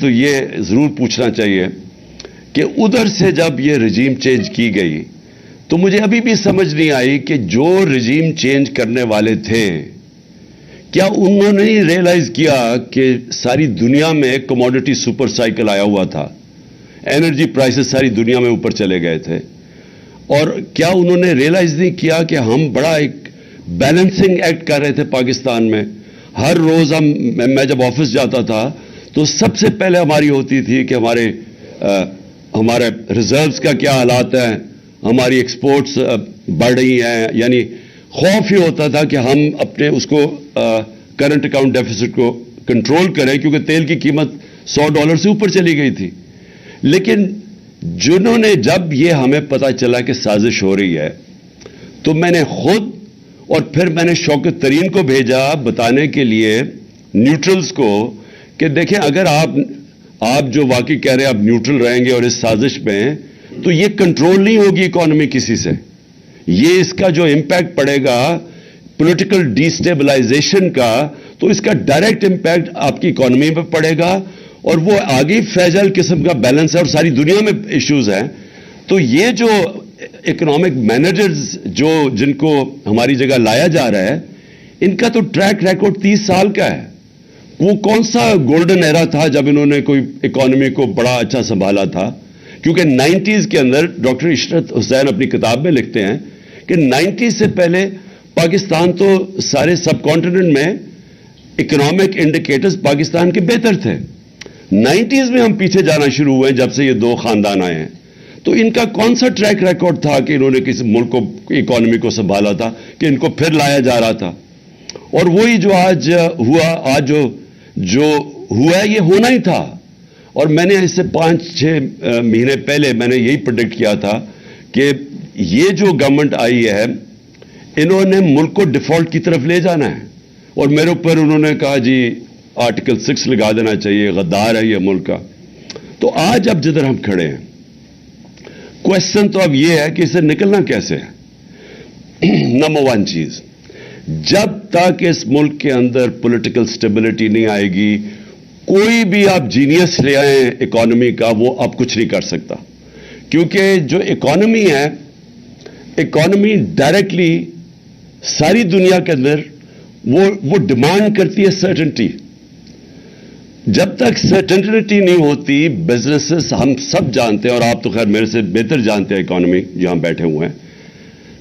تو یہ ضرور پوچھنا چاہیے کہ ادھر سے جب یہ رجیم چینج کی گئی تو مجھے ابھی بھی سمجھ نہیں آئی کہ جو رجیم چینج کرنے والے تھے کیا انہوں نے ریئلائز کیا کہ ساری دنیا میں کموڈٹی سپر سائیکل آیا ہوا تھا, انرجی پرائسز ساری دنیا میں اوپر چلے گئے تھے, اور کیا انہوں نے ریئلائز نہیں کیا کہ ہم بڑا ایک بیلنسنگ ایکٹ کر رہے تھے پاکستان میں. ہر روز میں جب آفس جاتا تھا تو سب سے پہلے ہماری ہوتی تھی کہ ہمارے ریزروز کا کیا حالات ہیں, ہماری ایکسپورٹس بڑھ رہی ہیں, یعنی خوف ہی ہوتا تھا کہ ہم اپنے اس کو کرنٹ اکاؤنٹ ڈیفیسٹ کو کنٹرول کریں, کیونکہ تیل کی قیمت $100 سے اوپر چلی گئی تھی. لیکن جنہوں نے جب یہ ہمیں پتہ چلا کہ سازش ہو رہی ہے تو میں نے خود اور پھر میں نے شوکت ترین کو بھیجا بتانے کے لیے نیوٹرلز کو کہ دیکھیں اگر آپ جو واقعی کہہ رہے ہیں آپ نیوٹرل رہیں گے اور اس سازش میں, تو یہ کنٹرول نہیں ہوگی اکانومی کسی سے. یہ اس کا جو امپیکٹ پڑے گا پولیٹیکل ڈی سٹیبلائزیشن کا, تو اس کا ڈائریکٹ امپیکٹ آپ کی اکانومی پہ پڑے گا, اور وہ آگے فریجائل قسم کا بیلنس ہے اور ساری دنیا میں ایشوز ہیں. تو یہ جو اکنامک مینیجرز جن کو ہماری جگہ لایا جا رہا ہے, ان کا تو ٹریک ریکارڈ 30 سال کا ہے. وہ کون سا گولڈن ایرا تھا جب انہوں نے کوئی اکانومی کو بڑا اچھا سنبھالا تھا؟ کیونکہ 90s کے اندر ڈاکٹر عشرت حسین اپنی کتاب میں لکھتے ہیں کہ 90s سے پہلے پاکستان تو سارے سب کانٹیننٹ میں اکنامک انڈیکیٹرز پاکستان کے بہتر تھے. 90s میں ہم پیچھے جانا شروع ہوئے جب سے یہ دو خاندان آئے ہیں. تو ان کا کون سا ٹریک ریکارڈ تھا کہ انہوں نے کسی ملک کو اکانومی کو سنبھالا تھا کہ ان کو پھر لایا جا رہا تھا؟ اور وہی جو آج ہوا, جو ہوا یہ ہونا ہی تھا. اور میں نے اس سے 5-6 مہینے پہلے میں نے یہی پریڈکٹ کیا تھا کہ یہ جو گورنمنٹ آئی ہے انہوں نے ملک کو ڈیفالٹ کی طرف لے جانا ہے. اور میرے اوپر انہوں نے کہا جی آرٹیکل 6 لگا دینا چاہیے, غدار ہے یہ ملک کا. تو آج اب جدھر ہم کھڑے ہیں کوشچن تو اب یہ ہے کہ اسے نکلنا کیسے ہے. نمبر 1 چیز, جب تک اس ملک کے اندر پولیٹیکل سٹیبلٹی نہیں آئے گی, کوئی بھی آپ جینیس لے آئیں اکانومی کا وہ اب کچھ نہیں کر سکتا. کیونکہ جو اکانومی ہے, اکانومی ڈائریکٹلی ساری دنیا کے اندر وہ ڈیمانڈ کرتی ہے سرٹنٹی. جب تک سرٹنٹی نہیں ہوتی بزنسز, ہم سب جانتے ہیں اور آپ تو خیر میرے سے بہتر جانتے ہیں اکانومی جہاں بیٹھے ہوئے ہیں,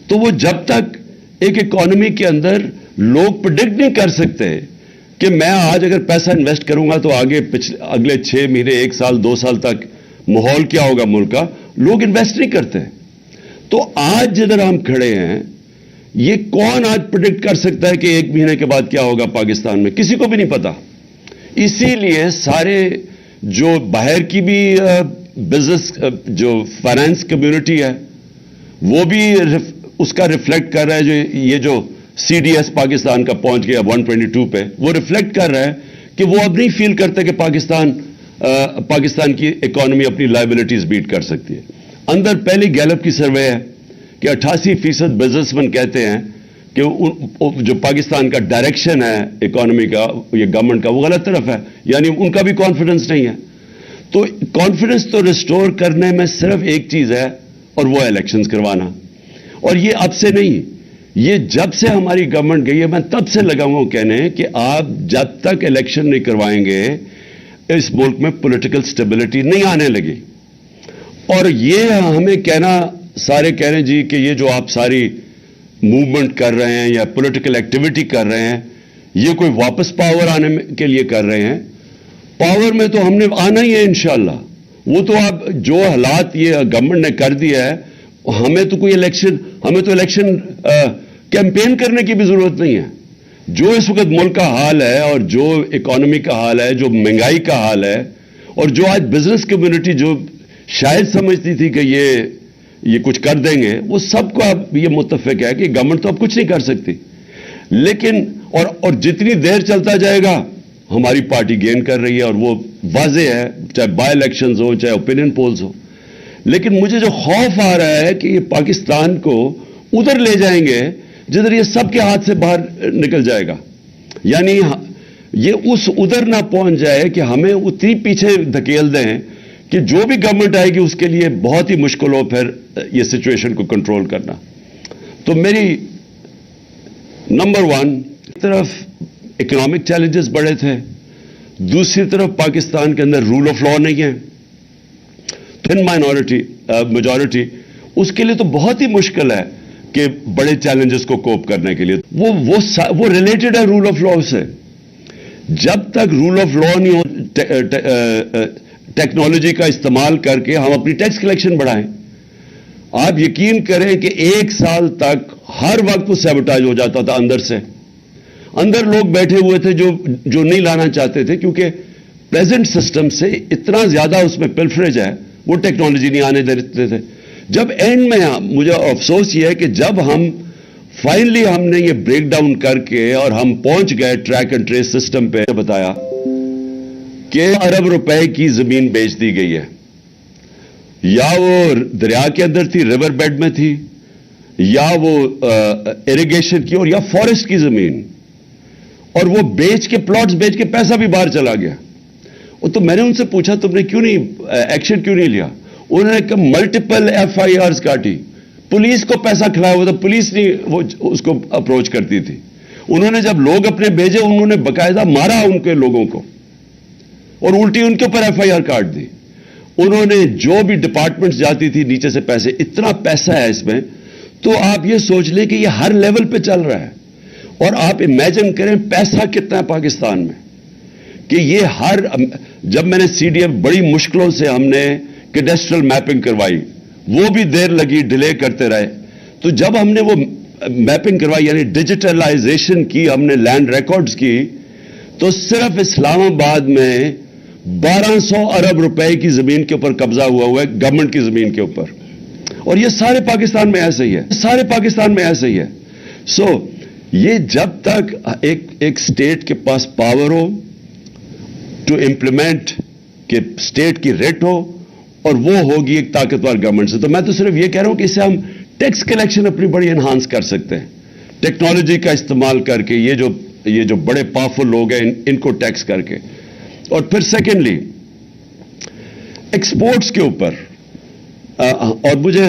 تو وہ جب تک ایک اکانومی کے اندر لوگ پریڈکٹ نہیں کر سکتے کہ میں آج اگر پیسہ انویسٹ کروں گا تو آگے اگلے 6 مہینے 1 سال 2 سال تک ماحول کیا ہوگا ملک کا, لوگ انویسٹ نہیں کرتے. تو آج جدھر ہم کھڑے ہیں یہ کون آج پریڈکٹ کر سکتا ہے کہ 1 مہینے کے بعد کیا ہوگا پاکستان میں؟ کسی کو بھی نہیں پتا. اسی لیے سارے جو باہر کی بھی بزنس جو فائنانس کمیونٹی ہے وہ بھی اس کا ریفلیکٹ کر رہا ہے. یہ جو سی ڈی ایس پاکستان کا پہنچ گیا 122 پہ, وہ ریفلیکٹ کر رہا ہے کہ وہ اب نہیں فیل کرتے کہ پاکستان کی اکانومی اپنی لائبلٹیز بیٹ کر سکتی ہے. اندر پہلی گیلپ کی سروے ہے کہ 88% بزنس مین کہتے ہیں کہ جو پاکستان کا ڈائریکشن ہے اکانومی کا, یہ گورنمنٹ کا, وہ غلط طرف ہے. یعنی ان کا بھی کانفیڈنس نہیں ہے. تو کانفیڈنس تو ریسٹور کرنے میں صرف ایک چیز ہے اور وہ الیکشنز کروانا. اور یہ اب سے نہیں, یہ جب سے ہماری گورنمنٹ گئی ہے میں تب سے لگا ہوں کہنے کہ آپ جب تک الیکشن نہیں کروائیں گے اس ملک میں پولیٹیکل سٹیبلٹی نہیں آنے لگی. اور یہ ہمیں کہنا, سارے کہہ رہے ہیں جی کہ یہ جو آپ ساری موومنٹ کر رہے ہیں یا پولیٹیکل ایکٹیویٹی کر رہے ہیں یہ کوئی واپس پاور آنے کے لیے کر رہے ہیں. پاور میں تو ہم نے آنا ہی ہے انشاءاللہ. وہ تو آپ جو حالات یہ گورنمنٹ نے کر دیا ہے, ہمیں تو الیکشن کیمپین کرنے کی بھی ضرورت نہیں ہے. جو اس وقت ملک کا حال ہے اور جو اکانومی کا حال ہے, جو مہنگائی کا حال ہے, اور جو آج بزنس کمیونٹی جو شاید سمجھتی تھی کہ یہ کچھ کر دیں گے, وہ سب کو اب یہ متفق ہے کہ گورنمنٹ تو اب کچھ نہیں کر سکتی. لیکن اور جتنی دیر چلتا جائے گا ہماری پارٹی گین کر رہی ہے اور وہ واضح ہے, چاہے بائی الیکشنز ہو چاہے اوپینین پولز ہو. لیکن مجھے جو خوف آ رہا ہے کہ یہ پاکستان کو ادھر لے جائیں گے جدھر یہ سب کے ہاتھ سے باہر نکل جائے گا. یعنی یہ اس ادھر نہ پہنچ جائے کہ ہمیں اتنی پیچھے دھکیل دیں کہ جو بھی گورنمنٹ آئے گی اس کے لیے بہت ہی مشکل ہو پھر یہ سچویشن کو کنٹرول کرنا. تو میری نمبر 1 طرف اکنامک چیلنجز بڑے تھے, دوسری طرف پاکستان کے اندر رول آف لا نہیں ہے, تھن مائنورٹی میجورٹی, اس کے لیے تو بہت ہی مشکل ہے کہ بڑے چیلنجز کو کوپ کرنے کے لیے. وہ ریلیٹڈ ہے رول آف لا سے. جب تک رول آف لا نہیں ہو, ٹیکنالوجی کا استعمال کر کے ہم اپنی ٹیکس کلیکشن بڑھائیں. آپ یقین کریں کہ 1 سال تک ہر وقت وہ سیبوٹاج ہو جاتا تھا اندر سے. اندر لوگ بیٹھے ہوئے تھے جو نہیں لانا چاہتے تھے, کیونکہ پریزنٹ سسٹم سے اتنا زیادہ اس میں پلفریج ہے, وہ ٹیکنالوجی نہیں آنے دیتے تھے. جب اینڈ میں مجھے افسوس یہ ہے کہ جب ہم فائنلی ہم نے یہ بریک ڈاؤن کر کے اور ہم پہنچ گئے ٹریک اینڈ ٹریس سسٹم پہ, بتایا کہ ارب روپے کی زمین بیچ دی گئی ہے, یا وہ دریا کے اندر تھی, ریور بیڈ میں تھی, یا وہ اریگیشن کی, اور یا فارسٹ کی زمین, اور وہ بیچ کے پلاٹس بیچ کے پیسہ بھی باہر چلا گیا. تو میں نے ان سے پوچھا تم نے کیوں نہیں ایکشن کیوں نہیں لیا؟ انہوں نے کہا ملٹیپل FIRs کاٹی, پولیس کو پیسہ کھلایا ہوا تھا, پولیس نہیں وہ اس کو اپروچ کرتی تھی. انہوں نے جب لوگ اپنے بھیجے انہوں نے باقاعدہ مارا ان کے لوگوں کو, اور الٹی ان کے اوپر FIR کاٹ دی. انہوں نے جو بھی ڈپارٹمنٹ جاتی تھی نیچے سے پیسے, اتنا پیسہ ہے اس میں. تو آپ یہ سوچ لیں کہ یہ ہر لیول پہ چل رہا ہے, اور آپ امیجن کریں پیسہ کتنا ہے پاکستان میں, کہ یہ جب میں نے CDF بڑی مشکلوں سے ہم نے کیڈسٹرل میپنگ کروائی, وہ بھی دیر لگی, ڈیلے کرتے رہے. تو جب ہم نے وہ میپنگ کروائی, یعنی ڈیجیٹلائزیشن کی, ہم نے لینڈ ریکارڈز کی, تو صرف اسلام آباد میں 1200 ارب روپے کی زمین کے اوپر قبضہ ہوا ہے, گورنمنٹ کی زمین کے اوپر. اور یہ سارے پاکستان میں ایسے ہی ہے, سارے پاکستان میں ایسے ہی ہے. یہ جب تک ایک اسٹیٹ کے پاس پاور ہو ٹو امپلیمنٹ, کہ اسٹیٹ کی ریٹ ہو, اور وہ ہوگی ایک طاقتور گورنمنٹ سے. تو میں تو صرف یہ کہہ رہا ہوں کہ اس سے ہم ٹیکس کلیکشن اپنی بڑی انہانس کر سکتے ہیں, ٹیکنالوجی کا استعمال کر کے, یہ جو بڑے پاورفل لوگ ہیں ان کو ٹیکس کر کے. اور پھر سیکنڈلی ایکسپورٹس کے اوپر, اور مجھے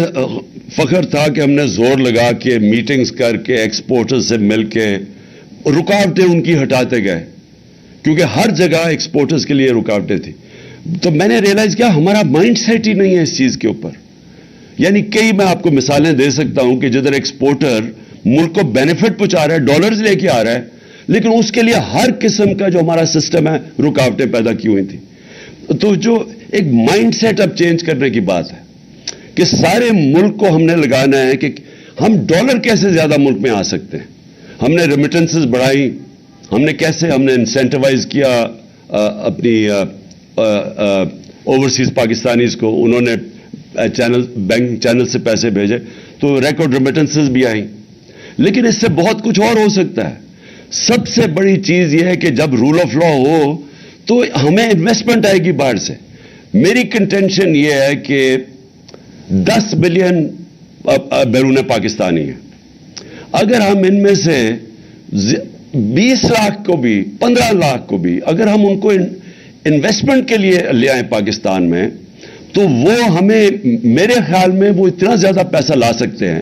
فخر تھا کہ ہم نے زور لگا کے میٹنگز کر کے ایکسپورٹر سے مل کے رکاوٹیں ان کی ہٹاتے گئے, کیونکہ ہر جگہ ایکسپورٹرز کے لیے رکاوٹیں تھیں. تو میں نے ریئلائز کیا ہمارا مائنڈ سیٹ ہی نہیں ہے اس چیز کے اوپر. یعنی کئی میں آپ کو مثالیں دے سکتا ہوں کہ جدھر ایکسپورٹر ملک کو بینیفٹ پہنچا رہا ہے, ڈالرز لے کے آ رہا ہے, لیکن اس کے لیے ہر قسم کا جو ہمارا سسٹم ہے رکاوٹیں پیدا کی ہوئی تھیں. تو جو ایک مائنڈ سیٹ اب چینج کرنے کی بات ہے کہ سارے ملک کو ہم نے لگانا ہے کہ ہم ڈالر کیسے زیادہ ملک میں آ سکتے ہیں. ہم نے ریمیٹنسز بڑھائی, ہم نے انسینٹیوائز کیا اپنی اوورسیز پاکستانیز کو, انہوں نے بینک چینل سے پیسے بھیجے, تو ریکارڈ ریمیٹنسز بھی آئیں. لیکن اس سے بہت کچھ اور ہو سکتا ہے. سب سے بڑی چیز یہ ہے کہ جب رول آف لا ہو تو ہمیں انویسٹمنٹ آئے گی باہر سے. میری کنٹینشن یہ ہے کہ 10 بلین بیرون پاکستانی ہیں. اگر ہم ان میں سے 20 لاکھ کو بھی 15 لاکھ کو بھی اگر ہم ان کو انویسٹمنٹ کے لیے لے آئیں پاکستان میں, تو وہ ہمیں, میرے خیال میں وہ اتنا زیادہ پیسہ لا سکتے ہیں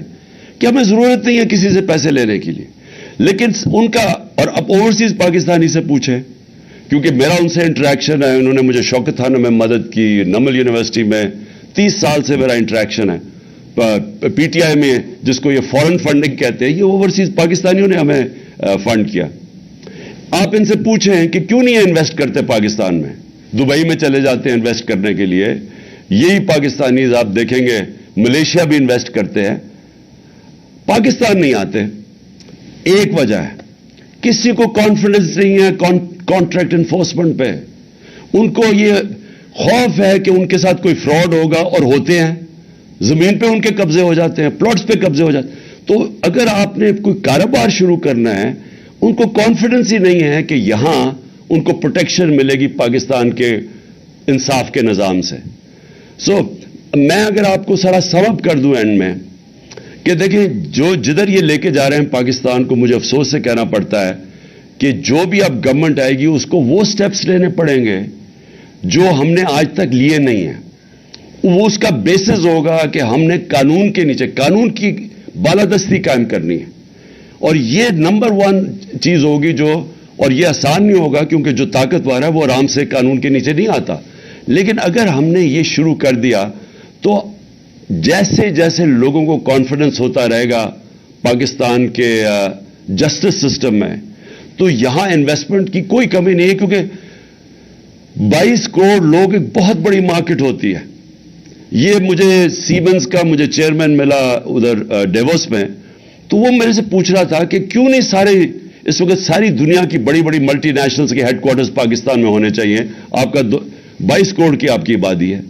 کہ ہمیں ضرورت نہیں ہے کسی سے پیسے لینے کے لیے. لیکن ان کا, اور اب اوورسیز پاکستانی سے پوچھیں, کیونکہ میرا ان سے انٹریکشن ہے, انہوں نے مجھے شوکت خانہ میں مدد کی, نمل یونیورسٹی میں 30 سال سے میرا انٹریکشن ہے, PTI میں جس کو یہ فورن فنڈنگ کہتے ہیں, یہ اوورسیز پاکستانیوں نے ہمیں فنڈ کیا. آپ ان سے پوچھیں کہ کیوں نہیں انویسٹ کرتے پاکستان میں, دبئی میں چلے جاتے ہیں انویسٹ کرنے کے لیے. یہی پاکستانیز آپ دیکھیں گے ملیشیا بھی انویسٹ کرتے ہیں, پاکستان نہیں آتے. ایک وجہ ہے, کسی کو کانفیڈنس نہیں ہے کانٹریکٹ انفورسمنٹ پہ. ان کو یہ خوف ہے کہ ان کے ساتھ کوئی فراڈ ہوگا, اور ہوتے ہیں, زمین پہ ان کے قبضے ہو جاتے ہیں, پلاٹس پہ قبضے ہو جاتے ہیں. تو اگر آپ نے کوئی کاروبار شروع کرنا ہے, ان کو کانفیڈنس ہی نہیں ہے کہ یہاں ان کو پروٹیکشن ملے گی پاکستان کے انصاف کے نظام سے. میں اگر آپ کو سارا سم اپ کر دوں اینڈ میں, کہ دیکھیں جدھر یہ لے کے جا رہے ہیں پاکستان کو, مجھے افسوس سے کہنا پڑتا ہے کہ جو بھی اب گورنمنٹ آئے گی اس کو وہ سٹیپس لینے پڑیں گے جو ہم نے آج تک لیے نہیں ہیں. وہ اس کا بیسس ہوگا کہ ہم نے قانون کے نیچے قانون کی بالادستی قائم کرنی ہے, اور یہ نمبر 1 چیز ہوگی جو, اور یہ آسان نہیں ہوگا کیونکہ جو طاقتور ہے وہ آرام سے قانون کے نیچے نہیں آتا, لیکن اگر ہم نے یہ شروع کر دیا تو جیسے جیسے لوگوں کو کانفیڈنس ہوتا رہے گا پاکستان کے جسٹس سسٹم میں, تو یہاں انویسٹمنٹ کی کوئی کمی نہیں ہے, کیونکہ 22 کروڑ لوگ ایک بہت بڑی مارکیٹ ہوتی ہے. یہ مجھے سیمنز کا مجھے چیئرمین ملا ادھر ڈیووس میں, تو وہ میرے سے پوچھ رہا تھا کہ کیوں نہیں سارے اس وقت ساری دنیا کی بڑی بڑی ملٹی نیشنلز کے ہیڈ کوارٹرز پاکستان میں ہونے چاہیے, آپ کا 22 کروڑ کی آپ کی آبادی ہے,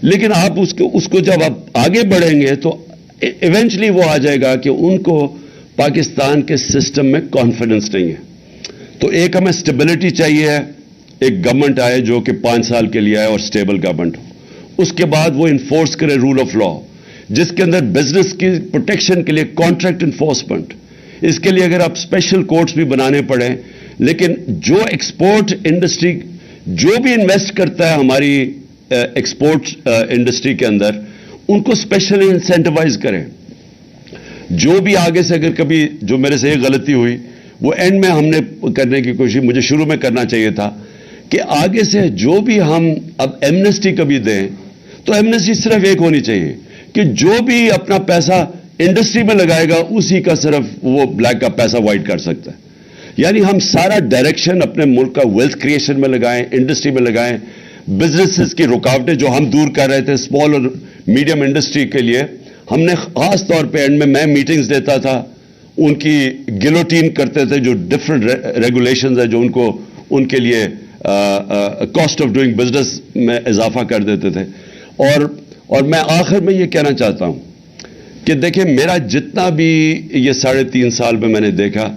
لیکن آپ اس کو جب آپ آگے بڑھیں گے تو ایونچلی وہ آ جائے گا کہ ان کو پاکستان کے سسٹم میں کانفیڈنس نہیں ہے. تو ایک ہمیں سٹیبلٹی چاہیے ہے, ایک گورنمنٹ آئے جو کہ 5 سال کے لیے آئے اور سٹیبل گورنمنٹ ہو, اس کے بعد وہ انفورس کرے رول آف لا, جس کے اندر بزنس کی پروٹیکشن کے لیے کانٹریکٹ انفورسمنٹ, اس کے لیے اگر آپ اسپیشل کورٹس بھی بنانے پڑیں, لیکن جو ایکسپورٹ انڈسٹری جو بھی انویسٹ کرتا ہے ہماری ایکسپورٹ انڈسٹری کے اندر, ان کو اسپیشلی انسینٹیوائز کریں. جو بھی آگے سے اگر کبھی جو میرے سے ایک غلطی ہوئی وہ اینڈ میں ہم نے کرنے کی کوشش مجھے شروع میں کرنا چاہیے تھا کہ آگے سے جو بھی ہم اب ایمنسٹی کبھی دیں تو ایمنسٹی صرف ایک ہونی چاہیے کہ جو بھی اپنا پیسہ انڈسٹری میں لگائے گا اسی کا صرف وہ بلیک کا پیسہ وائٹ کر سکتا ہے. یعنی ہم سارا ڈائریکشن اپنے ملک کا ویلتھ کریشن میں لگائیں, انڈسٹری میں لگائیں, بزنسز کی رکاوٹیں جو ہم دور کر رہے تھے اسمال اور میڈیم انڈسٹری کے لیے, ہم نے خاص طور پہ اینڈ میں میٹنگز دیتا تھا, ان کی گلوٹین کرتے تھے, جو ڈفرنٹ ریگولیشنز ہیں جو ان کے لیے کاسٹ آف ڈوئنگ بزنس میں اضافہ کر دیتے تھے. اور میں آخر میں یہ کہنا چاہتا ہوں کہ دیکھیں میرا جتنا بھی یہ 3.5 سال میں نے دیکھا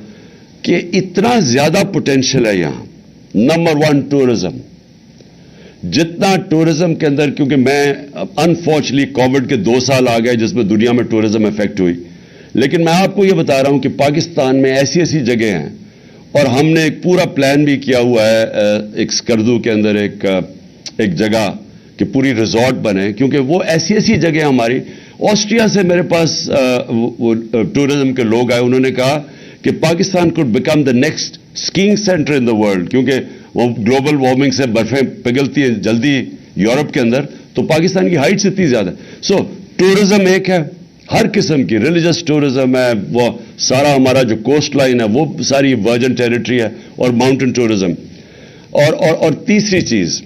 کہ اتنا زیادہ پوٹینشیل ہے یہاں. نمبر 1 ٹورزم, جتنا ٹورزم کے اندر, کیونکہ میں انفارچونیٹلی کووڈ کے 2 سال آ گئے جس میں دنیا میں ٹورزم افیکٹ ہوئی, لیکن میں آپ کو یہ بتا رہا ہوں کہ پاکستان میں ایسی ایسی جگہ ہیں, اور ہم نے ایک پورا پلان بھی کیا ہوا ہے ایک سکردو کے اندر ایک جگہ کہ پوری ریزورٹ بنے, کیونکہ وہ ایسی ایسی جگہ ہماری. آسٹریا سے میرے پاس ٹورزم کے لوگ آئے, انہوں نے کہا کہ Pakistan could become the next skiing centre in the world, کیونکہ وہ گلوبل وارمنگ سے برفیں پگھلتی ہیں جلدی یورپ کے اندر, تو پاکستان کی ہائٹس اتنی زیادہ. سو ٹورزم ایک ہے, ہر قسم کی ریلیجس ٹورزم ہے, وہ سارا ہمارا جو کوسٹ لائن ہے وہ ساری ورجن ٹیریٹری ہے, اور ماؤنٹن ٹورزم. اور تیسری چیز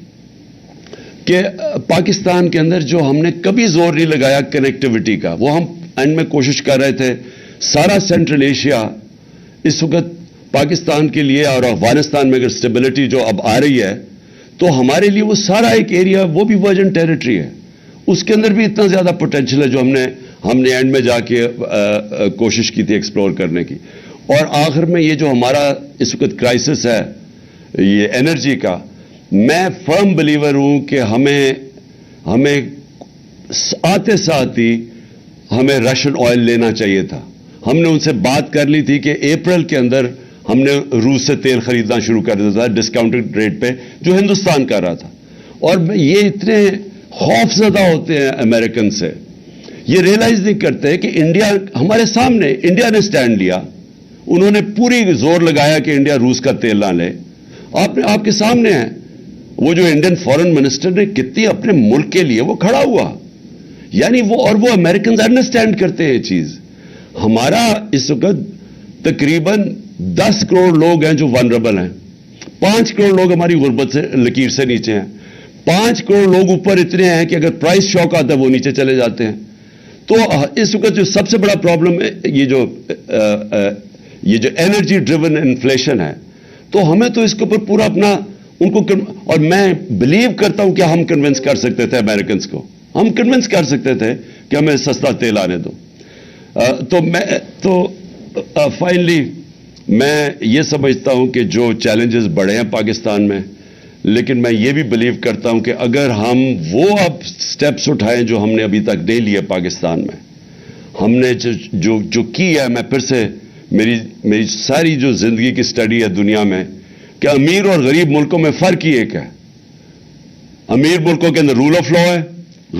کہ پاکستان کے اندر جو ہم نے کبھی زور نہیں لگایا کنیکٹیوٹی کا, وہ ہم اینڈ میں کوشش کر رہے تھے. سارا سینٹرل ایشیا اس وقت پاکستان کے لیے, اور افغانستان میں اگر اسٹیبلٹی جو اب آ رہی ہے تو ہمارے لیے وہ سارا ایک ایریا وہ بھی ورجن ٹیریٹری ہے, اس کے اندر بھی اتنا زیادہ پوٹینشیل ہے جو ہم نے اینڈ میں جا کے کوشش کی تھی ایکسپلور کرنے کی. اور آخر میں یہ جو ہمارا اس وقت کرائسس ہے یہ انرجی کا, میں فرم بلیور ہوں کہ ہمیں آتے ساتھ ہی ہمیں رشین آئل لینا چاہیے تھا. ہم نے ان سے بات کر لی تھی کہ اپریل کے اندر ہم نے روس سے تیل خریدنا شروع کر دیا تھا ڈسکاؤنٹڈ ریٹ پہ جو ہندوستان کر رہا تھا. اور یہ اتنے خوف زدہ ہوتے ہیں امریکن سے, یہ ریئلائز نہیں کرتے کہ انڈیا ہمارے سامنے, انڈیا نے سٹینڈ لیا, انہوں نے پوری زور لگایا کہ انڈیا روس کا تیل نہ لے. آپ کے سامنے ہے وہ جو انڈین فارن منسٹر نے کتنی اپنے ملک کے لیے وہ کھڑا ہوا, یعنی وہ امریکنز انڈرسٹینڈ کرتے ہیں یہ چیز. ہمارا اس وقت تقریباً 10 کروڑ لوگ ہیں جو ونربل ہیں, 5 کروڑ لوگ ہماری غربت سے لکیر سے نیچے ہیں, 5 کروڑ لوگ اوپر اتنے ہیں کہ اگر پرائس شاک آتا ہے وہ نیچے چلے جاتے ہیں. تو اس وقت جو سب سے بڑا پرابلم ہے یہ جو انرجی ڈریون انفلیشن ہے, تو ہمیں تو اس کے اوپر پورا اپنا ان کو, اور میں بلیو کرتا ہوں کہ ہم کنونس کر سکتے تھے امریکنز کو, ہم کنونس کر سکتے تھے کہ ہمیں سستا تیل آنے دو. تو فائنلی میں یہ سمجھتا ہوں کہ جو چیلنجز بڑے ہیں پاکستان میں, لیکن میں یہ بھی بلیو کرتا ہوں کہ اگر ہم وہ اب سٹیپس اٹھائیں جو ہم نے ابھی تک نہیں لیے پاکستان میں, ہم نے جو کی ہے, میں پھر سے میری ساری جو زندگی کی سٹڈی ہے دنیا میں کہ امیر اور غریب ملکوں میں فرق ہی ایک ہے. امیر ملکوں کے اندر رول آف لا ہے,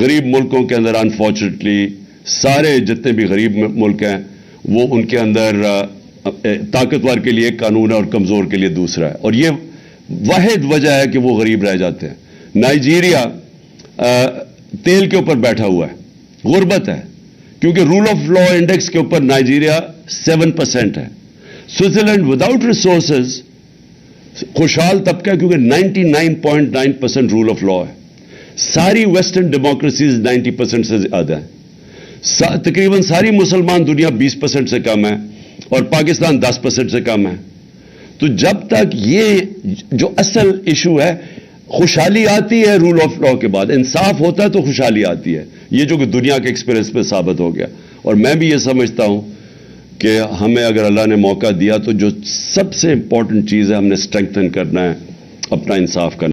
غریب ملکوں کے اندر انفارچونیٹلی سارے جتنے بھی غریب ملک ہیں وہ ان کے اندر طاقتور کے لیے ایک قانون ہے اور کمزور کے لیے دوسرا ہے, اور یہ واحد وجہ ہے کہ وہ غریب رہ جاتے ہیں. نائجیریا تیل کے اوپر بیٹھا ہوا ہے, غربت ہے, کیونکہ رول آف لا انڈیکس کے اوپر نائجیریا 7% ہے. سوئٹزرلینڈ وداؤٹ ریسورسز خوشحال طبقہ کیونکہ 99.9% رول آف لا ہے. ساری ویسٹرن ڈیموکریسیز 90% سے زیادہ ہیں. تقریباً ساری مسلمان دنیا 20% سے کم ہے اور پاکستان 10% سے کم ہے. تو جب تک یہ جو اصل ایشو ہے, خوشحالی آتی ہے رول آف لا کے بعد, انصاف ہوتا ہے تو خوشحالی آتی ہے. یہ جو کہ دنیا کے ایکسپیرئنس پہ ثابت ہو گیا. اور میں بھی یہ سمجھتا ہوں کہ ہمیں اگر اللہ نے موقع دیا تو جو سب سے امپورٹنٹ چیز ہے ہم نے اسٹرینگتھن کرنا ہے اپنا انصاف کرنا.